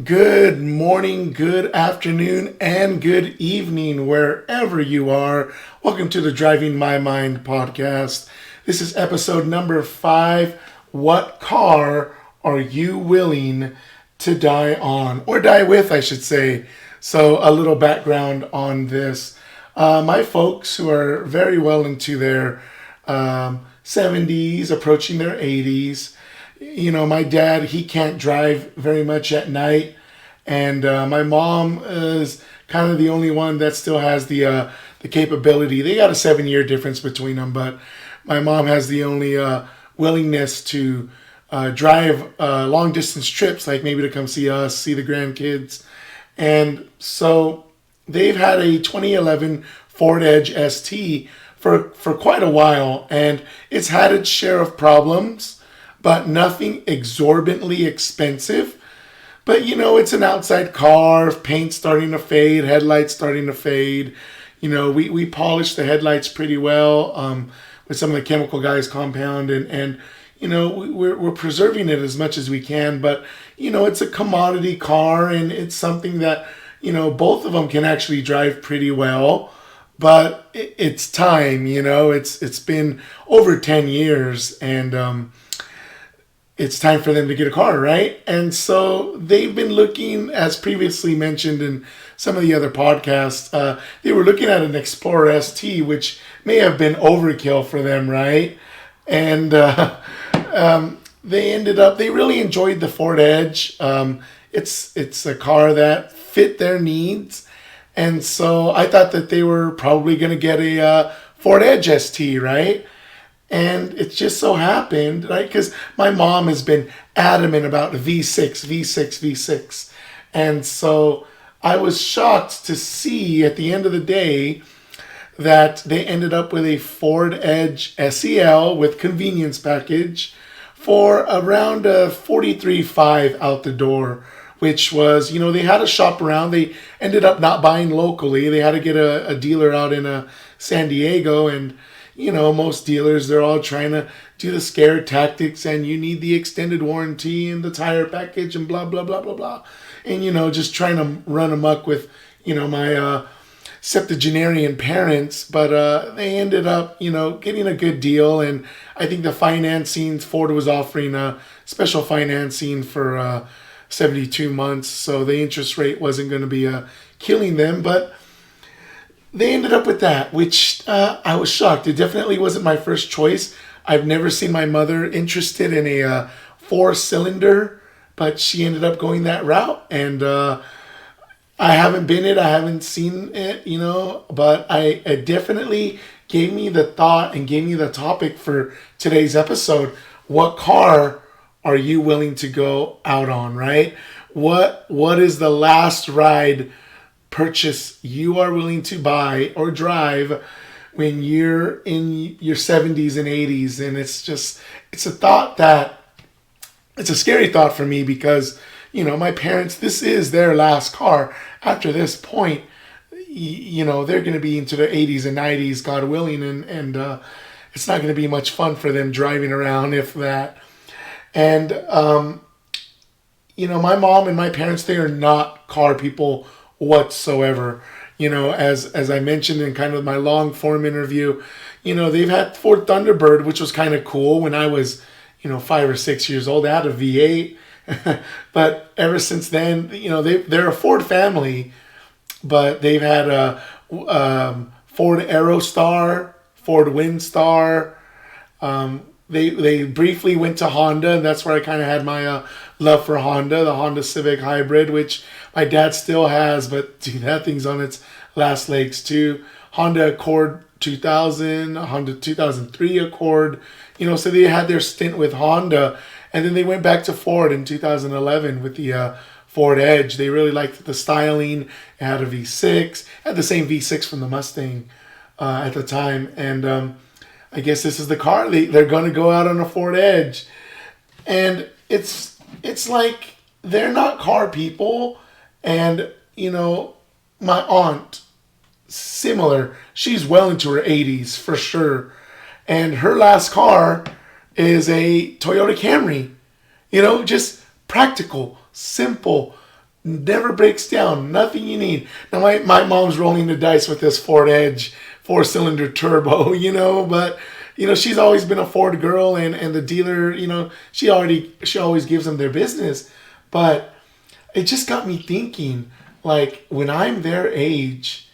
Good morning, good afternoon, and good evening, wherever you are. Welcome to the Driving My Mind podcast. This is episode number 5. What car are you willing to die on? Or die with, I should say. So, a little background on this. My folks, who are very well into their 70s, approaching their 80s, my dad, he can't drive very much at night. And my mom is kind of the only one that still has the capability. They got a 7-year difference between them, but my mom has the only willingness to drive long distance trips, like maybe to come see us, see the grandkids. And so they've had a 2011 Ford Edge ST for quite a while, and it's had its share of problems, but nothing exorbitantly expensive. But it's an outside car, paint starting to fade, headlights starting to fade. We polished the headlights pretty well with some of the chemical guys compound, and we're preserving it as much as we can. But it's a commodity car, and it's something that both of them can actually drive pretty well. But it's time, it's been over 10 years, and it's time for them to get a car, right? And so they've been looking, as previously mentioned in some of the other podcasts, they were looking at an Explorer ST, which may have been overkill for them, right? And they really enjoyed the Ford Edge. It's a car that fit their needs. And so I thought that they were probably going to get a Ford Edge ST, right? And it just so happened, right, because my mom has been adamant about V6. And so I was shocked to see at the end of the day that they ended up with a Ford Edge SEL with convenience package for around $43,500 out the door, which was, they had to shop around. They ended up not buying locally. They had to get a dealer out in San Diego, and most dealers, they're all trying to do the scare tactics, and you need the extended warranty and the tire package and blah, blah, blah, blah, blah. And, just trying to run amok with, my septuagenarian parents. But they ended up, getting a good deal. And I think the financing, Ford was offering a special financing for 72 months. So the interest rate wasn't going to be killing them. But they ended up with that, which I was shocked. It definitely wasn't my first choice. I've never seen my mother interested in a 4-cylinder, but she ended up going that route. And I haven't been it. I haven't seen it, but it definitely gave me the thought and gave me the topic for today's episode. What car are you willing to go out on, right? What is the last ride purchase you are willing to buy or drive when you're in your 70s and 80s? And it's a thought that, it's a scary thought for me because, my parents, this is their last car. After this point, they're going to be into their 80s and 90s, God willing, and it's not going to be much fun for them driving around, if that. And, my mom and my parents, they are not car people whatsoever. As I mentioned in kind of my long form interview, they've had Ford Thunderbird, which was kind of cool when I was 5 or 6 years old. They had a V8 but ever since then, they're a Ford family, but they've had a Ford Aerostar, Ford Windstar. They briefly went to Honda, and that's where I kind of had my love for Honda, the Honda Civic Hybrid, which my dad still has, but dude, that thing's on its last legs too. Honda Accord 2000, Honda 2003 Accord, so they had their stint with Honda, and then they went back to Ford in 2011 with the Ford Edge. They really liked the styling. It had a V6, had the same V6 from the Mustang at the time, and I guess this is the car. They're going to go out on a Ford Edge. And it's like they're not car people. And, my aunt, similar. She's well into her 80s for sure. And her last car is a Toyota Camry. Just practical, simple, never breaks down, nothing you need. Now my mom's rolling the dice with this Ford Edge 4-cylinder turbo, but she's always been a Ford girl, and the dealer, she always gives them their business. But it just got me thinking, like, when I'm their age,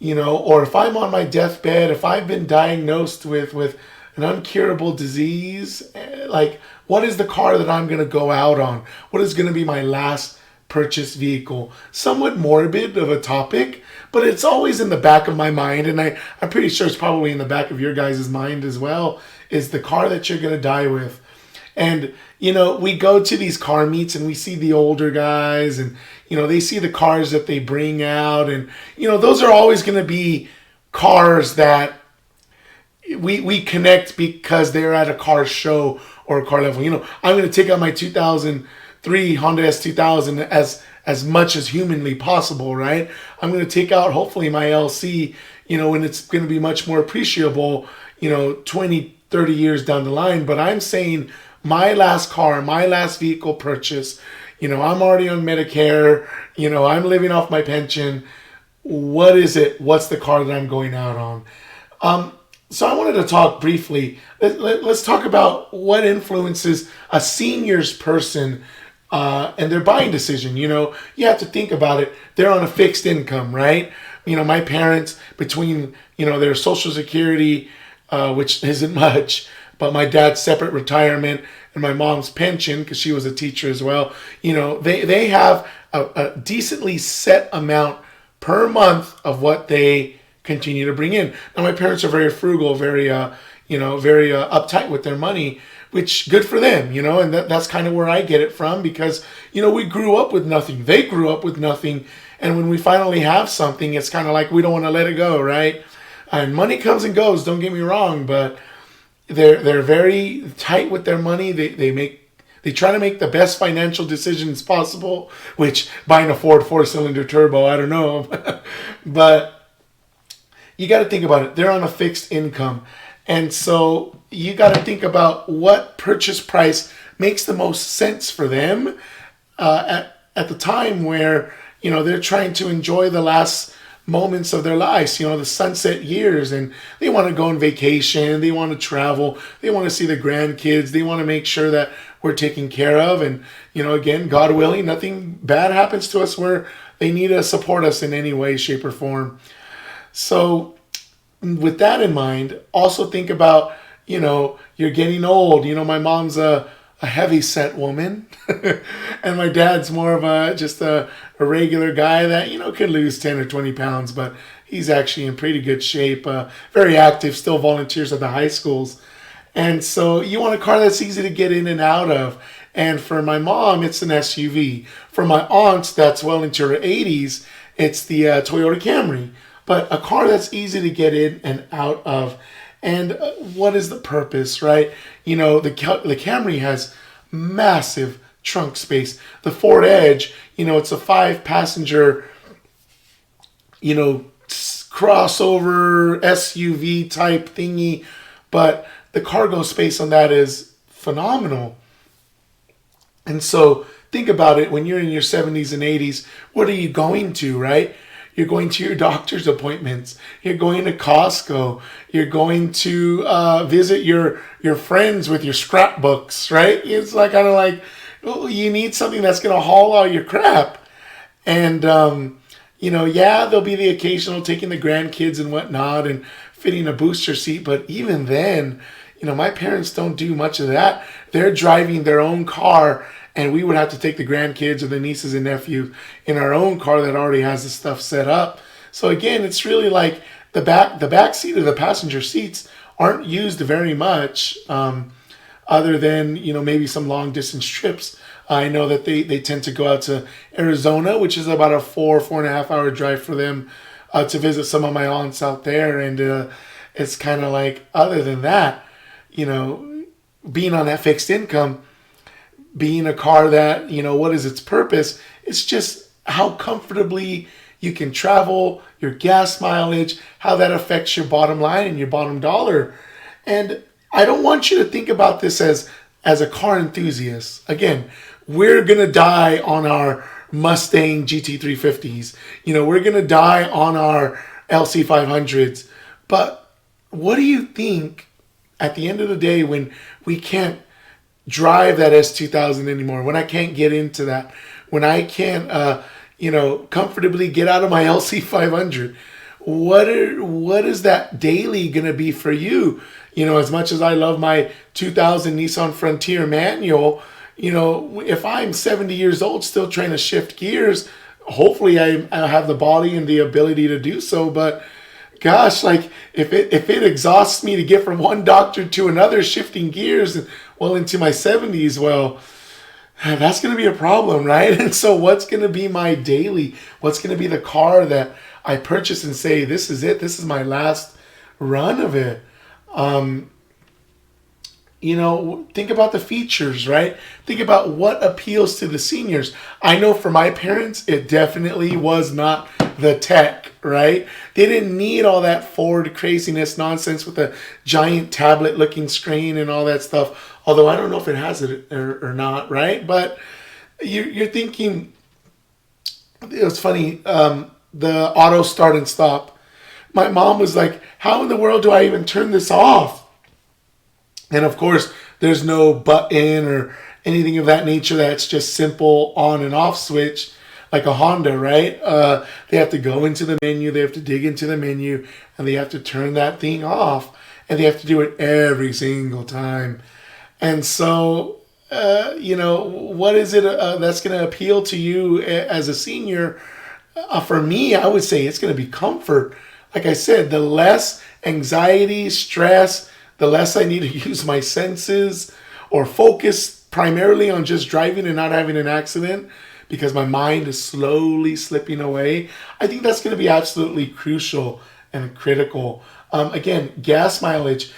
or if I'm on my deathbed, if I've been diagnosed with an uncurable disease, like, what is the car that I'm going to go out on? What is going to be my last purchased vehicle? Somewhat morbid of a topic, but it's always in the back of my mind, and I'm pretty sure it's probably in the back of your guys' mind as well, is the car that you're going to die with. And, we go to these car meets and we see the older guys, and, they see the cars that they bring out, and, those are always going to be cars that we connect because they're at a car show or a car level. I'm going to take out my 2003 Honda S2000 as much as humanly possible, right? I'm going to take out hopefully my LC, and it's going to be much more appreciable, 20, 30 years down the line. But I'm saying my last car, my last vehicle purchase, I'm already on Medicare, I'm living off my pension. What is it? What's the car that I'm going out on? So I wanted to talk briefly. Let's talk about what influences a seniors person and their buying decision. You have to think about it. They're on a fixed income, right? My parents, between, their Social Security, which isn't much, but my dad's separate retirement and my mom's pension, because she was a teacher as well, they have a decently set amount per month of what they continue to bring in. Now, my parents are very frugal, very uptight with their money, which good for them, and that's kind of where I get it from, because, we grew up with nothing. They grew up with nothing. And when we finally have something, it's kind of like we don't want to let it go, right? And money comes and goes, don't get me wrong, but they're very tight with their money. They try to make the best financial decisions possible, which buying a Ford 4-cylinder turbo, I don't know. But you got to think about it. They're on a fixed income. And so you got to think about what purchase price makes the most sense for them at the time where, they're trying to enjoy the last moments of their lives, the sunset years, and they want to go on vacation, they want to travel, they want to see the grandkids, they want to make sure that we're taken care of. And, again, God willing, nothing bad happens to us where they need to support us in any way, shape, or form. So with that in mind, also think about, you're getting old. My mom's a heavy set woman and my dad's more of just a regular guy that, can lose 10 or 20 pounds, but he's actually in pretty good shape, very active, still volunteers at the high schools. And so you want a car that's easy to get in and out of. And for my mom, it's an SUV. For my aunt, that's well into her 80s, it's the Toyota Camry. But a car that's easy to get in and out of. And what is the purpose, right? The Camry has massive trunk space. The Ford Edge, it's a 5-passenger, crossover SUV type thingy. But the cargo space on that is phenomenal. And so think about it. When you're in your 70s and 80s, what are you going to, right? You're going to your doctor's appointments. You're going to Costco. You're going to visit your friends with your scrapbooks, right? It's like kind of like, you need something that's going to haul all your crap. And, there'll be the occasional taking the grandkids and whatnot and fitting a booster seat. But even then, my parents don't do much of that. They're driving their own car, and we would have to take the grandkids or the nieces and nephews in our own car that already has the stuff set up. So again, it's really like the back seat or the passenger seats aren't used very much, other than, maybe some long distance trips. I know that they tend to go out to Arizona, which is about a 4.5 hour drive for them, to visit some of my aunts out there. And it's kind of like, other than that, being on that fixed income, being a car that, what is its purpose? It's just how comfortably you can travel, your gas mileage, how that affects your bottom line and your bottom dollar. And I don't want you to think about this as a car enthusiast. Again, we're going to die on our Mustang GT350s. We're going to die on our LC500s. But what do you think at the end of the day when we can't drive that S2000 anymore, when I can't get into that, when I can't, comfortably get out of my LC500? What is that daily going to be for you? As much as I love my 2000 Nissan Frontier manual, if I'm 70 years old still trying to shift gears, hopefully I have the body and the ability to do so. But gosh, like if it exhausts me to get from one doctor to another shifting gears, into my 70s, that's going to be a problem, right? And so what's going to be my daily? What's going to be the car that I purchase and say, this is it, this is my last run of it? Think about the features, right? Think about what appeals to the seniors. I know for my parents, it definitely was not the tech, right? They didn't need all that Ford craziness nonsense with a giant tablet looking screen and all that stuff. Although I don't know if it has it or not, right? But you're thinking, it was funny, the auto start and stop. My mom was like, how in the world do I even turn this off? And of course, there's no button or anything of that nature. That's just simple on and off switch, like a Honda, right? They have to go into the menu, they have to dig into the menu, and they have to turn that thing off. And they have to do it every single time. And so, what is it that's going to appeal to you as a senior? For me, I would say it's going to be comfort. Like I said, the less anxiety, stress, the less I need to use my senses or focus primarily on just driving and not having an accident because my mind is slowly slipping away. I think that's going to be absolutely crucial and critical. Again, gas mileage,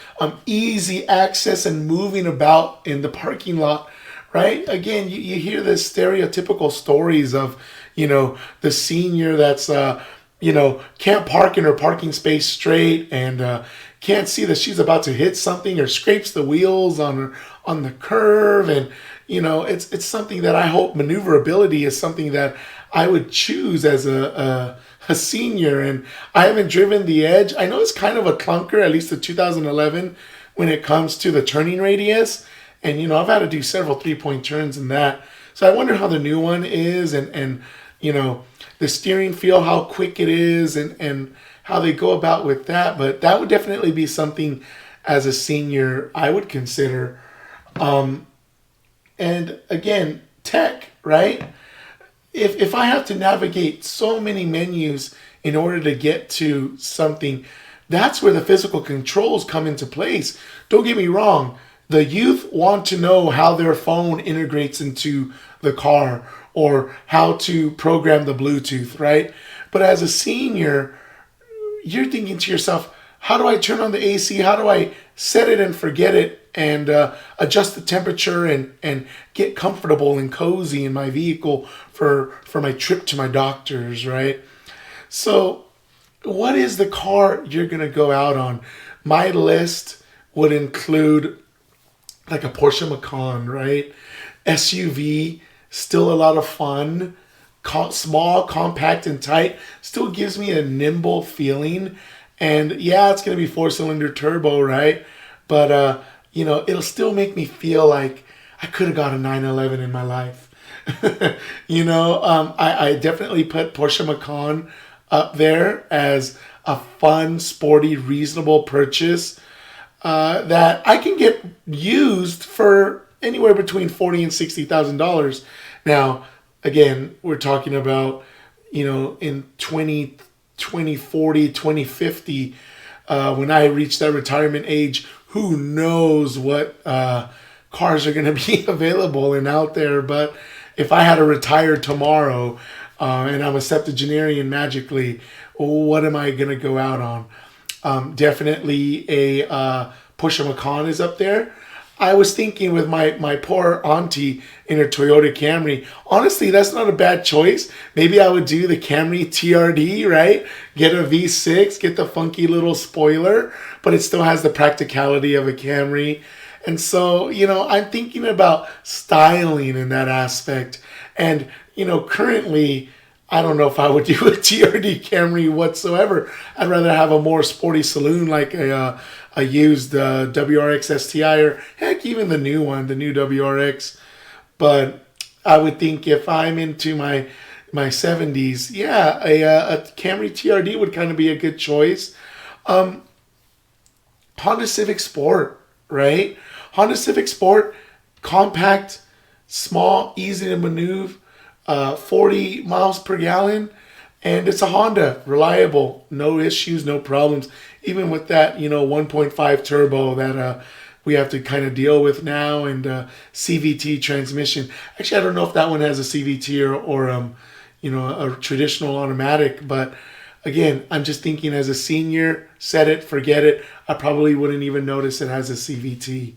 easy access and moving about in the parking lot, right? Again, you hear the stereotypical stories of, the senior that's, can't park in her parking space straight and can't see that she's about to hit something or scrapes the wheels on the curve. And, it's something that I hope maneuverability is something that I would choose as a senior. And I haven't driven the Edge. I know it's kind of a clunker, at least the 2011, when it comes to the turning radius. And, I've had to do several 3-point turns in that. So I wonder how the new one is and the steering feel, how quick it is and how they go about with that. But that would definitely be something as a senior I would consider. And again, tech, right? If I have to navigate so many menus in order to get to something, that's where the physical controls come into place. Don't get me wrong. The youth want to know how their phone integrates into the car or how to program the Bluetooth, right? But as a senior, you're thinking to yourself, how do I turn on the AC? How do I set it and forget it and adjust the temperature and get comfortable and cozy in my vehicle for my trip to my doctor's, right? So what is the car you're going to go out on? My list would include like a Porsche Macan, right? SUV, still a lot of fun. Small, compact, and tight. Still gives me a nimble feeling. And yeah, it's going to be 4-cylinder turbo, right? But, it'll still make me feel like I could have got a 911 in my life. I definitely put Porsche Macan up there as a fun, sporty, reasonable purchase that I can get used for anywhere between $40,000 and $60,000. Now, again, we're talking about, in 2040, 2050, when I reach that retirement age, who knows what cars are going to be available and out there. But if I had to retire tomorrow and I'm a septuagenarian magically, what am I going to go out on? Definitely a Porsche Macan is up there. I was thinking with my poor auntie in her Toyota Camry, honestly, that's not a bad choice. Maybe I would do the Camry TRD, right? Get a V6, get the funky little spoiler, but it still has the practicality of a Camry. And so, I'm thinking about styling in that aspect. And, currently, I don't know if I would do a TRD Camry whatsoever. I'd rather have a more sporty saloon like a used WRX STI, or heck, even the new one, the new WRX. But I would think if I'm into my 70s, yeah, a Camry TRD would kind of be a good choice. Honda Civic Sport, right? Honda Civic Sport, compact, small, easy to maneuver, 40 miles per gallon, and it's a Honda, reliable, no issues, no problems. Even with that, 1.5 turbo that we have to kind of deal with now, and CVT transmission. Actually, I don't know if that one has a CVT or a traditional automatic, but again, I'm just thinking as a senior, set it, forget it. I probably wouldn't even notice it has a CVT.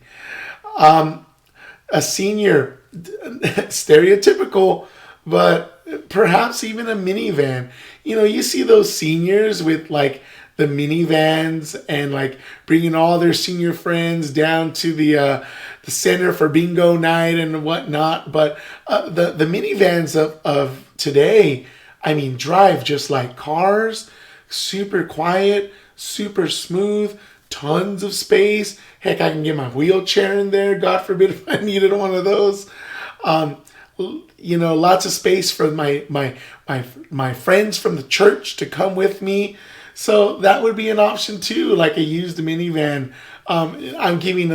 A senior, stereotypical, but perhaps even a minivan. You see those seniors with like the minivans and like bringing all their senior friends down to the center for bingo night and whatnot. But the minivans of today, I mean, drive just like cars, super quiet, super smooth, tons of space. Heck, I can get my wheelchair in there, God forbid if I needed one of those. Lots of space for my friends from the church to come with me. So that would be an option too, like a used minivan. I'm giving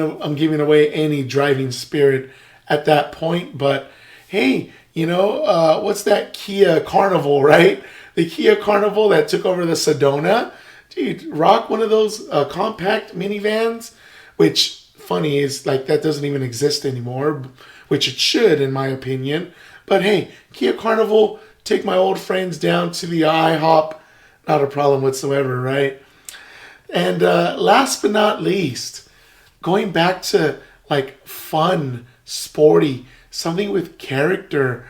away any driving spirit at that point, but hey, what's that Kia Carnival, right? The Kia Carnival that took over the Sedona. Dude, rock one of those compact minivans, which funny is like that doesn't even exist anymore, which it should in my opinion. But hey, Kia Carnival, take my old friends down to the IHOP, not a problem whatsoever, right? And last but not least, going back to like fun, sporty, something with character,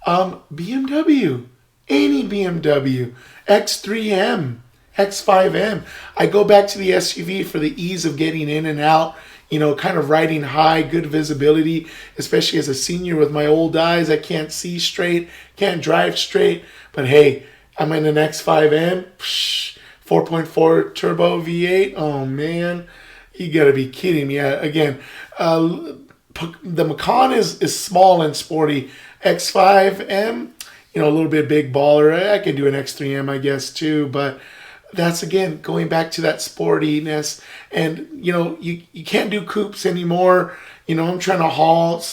BMW, any BMW, X3M, X5M. I go back to the SUV for the ease of getting in and out, kind of riding high, good visibility, especially as a senior with my old eyes. I can't see straight, can't drive straight, but hey, I'm in an X5M, 4.4 turbo V8. Oh man, you gotta be kidding me. Again, the Macan is small and sporty. X5M, a little bit big baller. I can do an X3M, I guess, too. But that's, again, going back to that sportiness. And, you can't do coupes anymore. I'm trying to haul,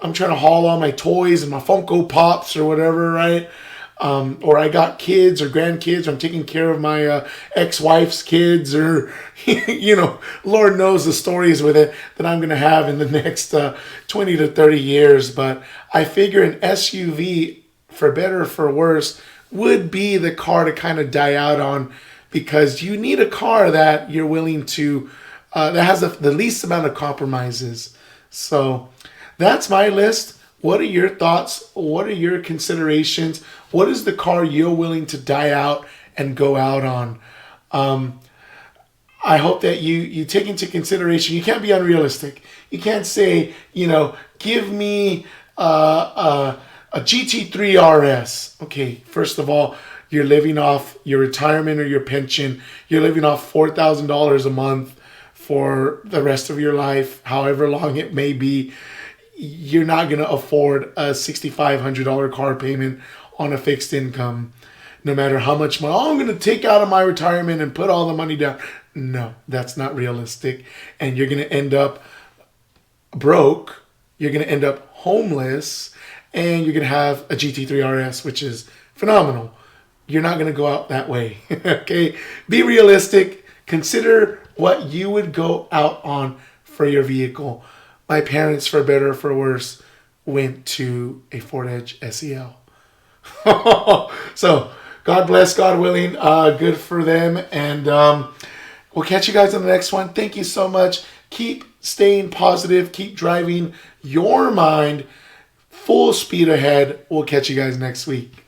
all my toys and my Funko Pops or whatever, right? Or I got kids or grandkids, or I'm taking care of my ex-wife's kids, or, Lord knows the stories with it that I'm going to have in the next 20 to 30 years. But I figure an SUV, for better or for worse, would be the car to kind of die out on, because you need a car that you're willing to, that has the least amount of compromises. So that's my list. What are your thoughts? What are your considerations? What is the car you're willing to die out and go out on? I hope that you take into consideration. You can't be unrealistic. You can't say, give me a GT3 RS. Okay, first of all, you're living off your retirement or your pension. You're living off $4,000 a month for the rest of your life, however long it may be. You're not going to afford a $6,500 car payment on a fixed income, no matter how much money. I'm going to take out of my retirement and put all the money down. No, that's not realistic. And you're going to end up broke. You're going to end up homeless. And you're going to have a GT3 RS, which is phenomenal. You're not going to go out that way. Okay? Be realistic. Consider what you would go out on for your vehicle. My parents, for better or for worse, went to a Ford Edge SEL. So, God bless, God willing. Good for them. And we'll catch you guys on the next one. Thank you so much. Keep staying positive. Keep driving your mind full speed ahead. We'll catch you guys next week.